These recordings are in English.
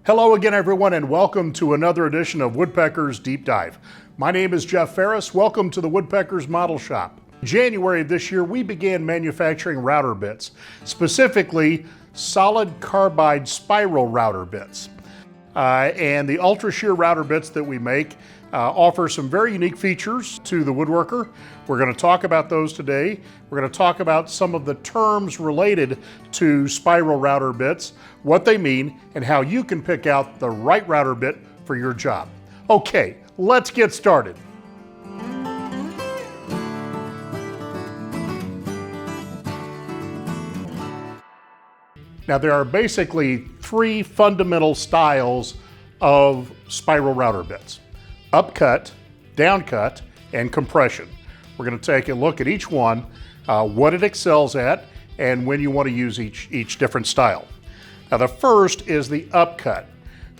Hello again, everyone, and welcome to another edition of Woodpeckers Deep Dive. My name is Jeff Farris. Welcome to the Woodpeckers Model Shop. In January of this year, we began manufacturing router bits, specifically solid carbide spiral router bits. And the Ultra-Shear router bits that we make offer some very unique features to the woodworker. We're going to talk about those today. We're going to talk about some of the terms related to spiral router bits, what they mean, and how you can pick out the right router bit for your job. Okay, let's get started. Now, there are basically three fundamental styles of spiral router bits: upcut, downcut, and compression. We're going to take a look at each one, what it excels at, and when you want to use each different style. Now, the first is the upcut.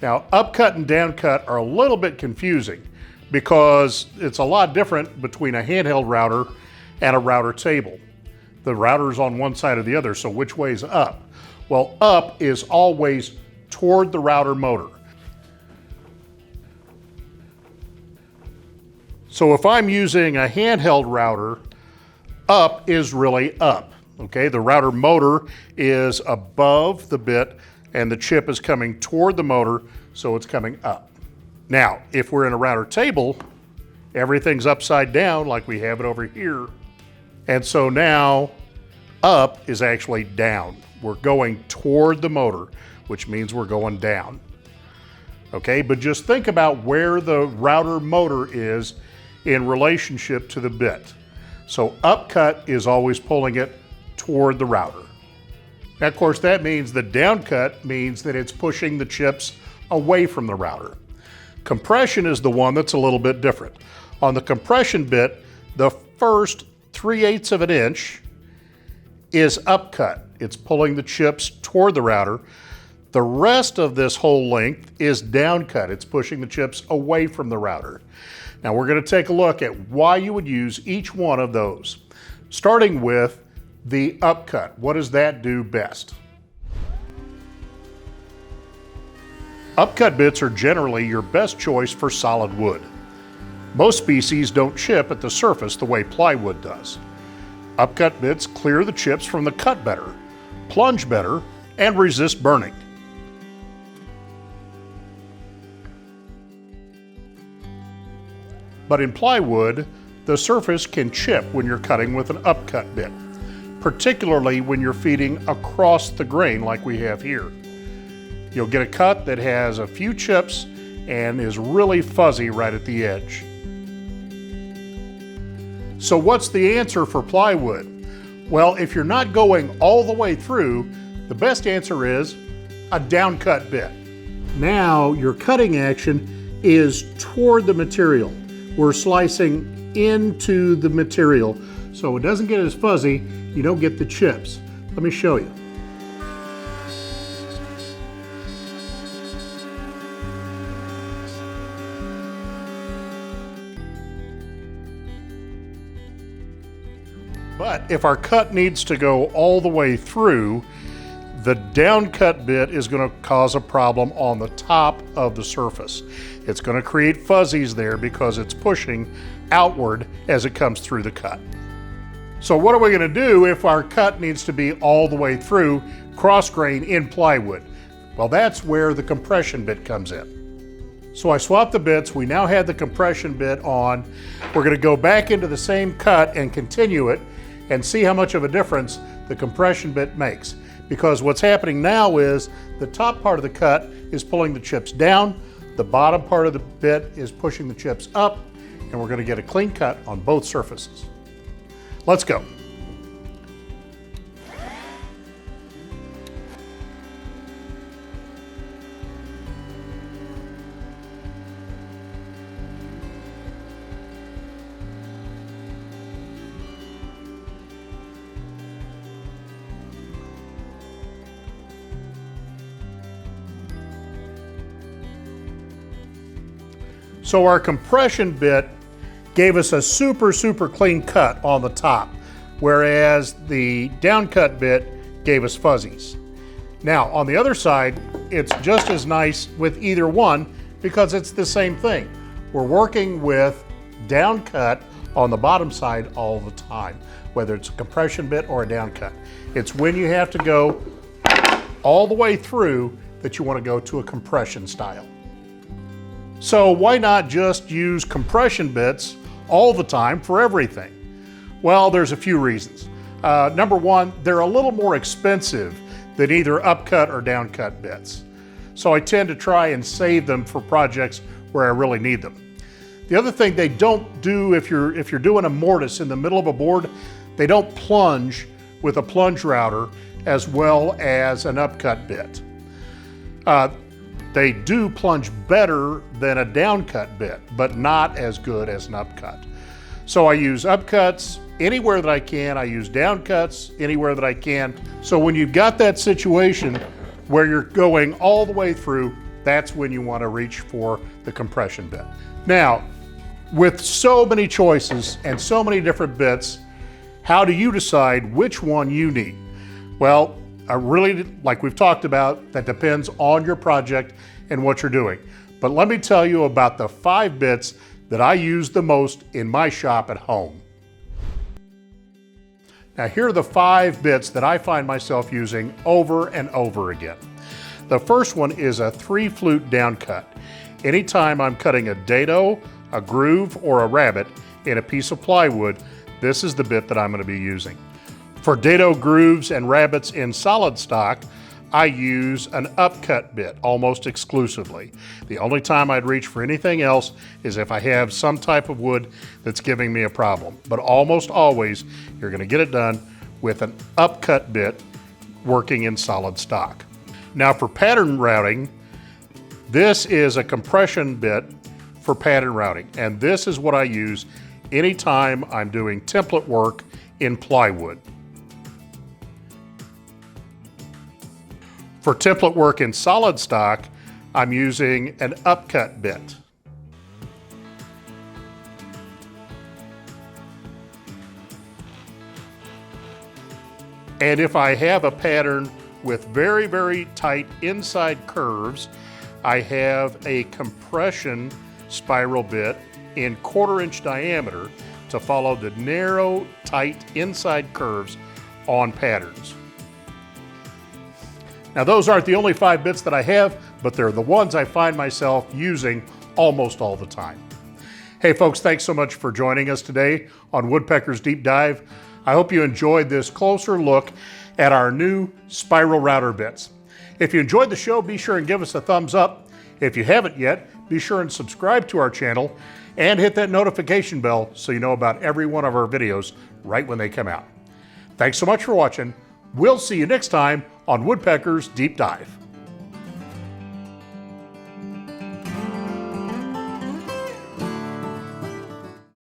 Now, upcut and downcut are a little bit confusing because it's a lot different between a handheld router and a router table. The router's on one side or the other, so which way is up? Well, up is always toward the router motor. So if I'm using a handheld router, up is really up, okay? The router motor is above the bit and the chip is coming toward the motor, so it's coming up. Now, if we're in a router table, everything's upside down like we have it over here. And so now up is actually down. We're going toward the motor, which means we're going down. Okay, but just think about where the router motor is in relationship to the bit. So upcut is always pulling it toward the router. Now, of course, that means the downcut means that it's pushing the chips away from the router. Compression is the one that's a little bit different. On the compression bit, the first 3/8 of an inch is upcut. It's pulling the chips toward the router. The rest of this whole length is downcut. It's pushing the chips away from the router. Now we're going to take a look at why you would use each one of those. Starting with the upcut. What does that do best? Upcut bits are generally your best choice for solid wood. Most species don't chip at the surface the way plywood does. Upcut bits clear the chips from the cut better, plunge better, and resist burning. But in plywood, the surface can chip when you're cutting with an upcut bit, particularly when you're feeding across the grain like we have here. You'll get a cut that has a few chips and is really fuzzy right at the edge. So what's the answer for plywood? Well, if you're not going all the way through, the best answer is a downcut bit. Now your cutting action is toward the material. We're slicing into the material, so it doesn't get as fuzzy, you don't get the chips. Let me show you. But if our cut needs to go all the way through, the downcut bit is going to cause a problem on the top of the surface. It's going to create fuzzies there because it's pushing outward as it comes through the cut. So what are we going to do if our cut needs to be all the way through cross grain in plywood? Well, that's where the compression bit comes in. So I swapped the bits. We now have the compression bit on. We're going to go back into the same cut and continue it and see how much of a difference the compression bit makes. Because what's happening now is the top part of the cut is pulling the chips down, the bottom part of the bit is pushing the chips up, and we're going to get a clean cut on both surfaces. Let's go. So our compression bit gave us a super clean cut on the top, whereas the downcut bit gave us fuzzies. Now, on the other side, it's just as nice with either one because it's the same thing. We're working with down cut on the bottom side all the time, whether it's a compression bit or a down cut. It's when you have to go all the way through that you want to go to a compression style. So why not just use compression bits all the time for everything? Well, there's a few reasons. Number one, they're a little more expensive than either upcut or downcut bits. So I tend to try and save them for projects where I really need them. The other thing they don't do if you're doing a mortise in the middle of a board, they don't plunge with a plunge router as well as an upcut bit. They do plunge better than a downcut bit, but not as good as an upcut. So I use upcuts anywhere that I can. I use downcuts anywhere that I can. So when you've got that situation where you're going all the way through, that's when you want to reach for the compression bit. Now, with so many choices and so many different bits, how do you decide which one you need? Well, like we've talked about, that depends on your project and what you're doing. But let me tell you about the 5 bits that I use the most in my shop at home. Now here are the 5 bits that I find myself using over and over again. The first one is a 3-flute down cut. Anytime I'm cutting a dado, a groove, or a rabbet in a piece of plywood, this is the bit that I'm going to be using. For dado, grooves, and rabbets in solid stock, I use an upcut bit almost exclusively. The only time I'd reach for anything else is if I have some type of wood that's giving me a problem. But almost always, you're going to get it done with an upcut bit working in solid stock. Now for pattern routing, this is a compression bit for pattern routing, and this is what I use anytime I'm doing template work in plywood. For template work in solid stock, I'm using an upcut bit. And if I have a pattern with very, very tight inside curves, I have a compression spiral bit in 1/4 inch diameter to follow the narrow, tight inside curves on patterns. Now those aren't the only 5 bits that I have, but they're the ones I find myself using almost all the time. Hey folks, thanks so much for joining us today on Woodpeckers Deep Dive. I hope you enjoyed this closer look at our new spiral router bits. If you enjoyed the show, be sure and give us a thumbs up. If you haven't yet, be sure and subscribe to our channel and hit that notification bell so you know about every one of our videos right when they come out. Thanks so much for watching. We'll see you next time on Woodpeckers Deep Dive.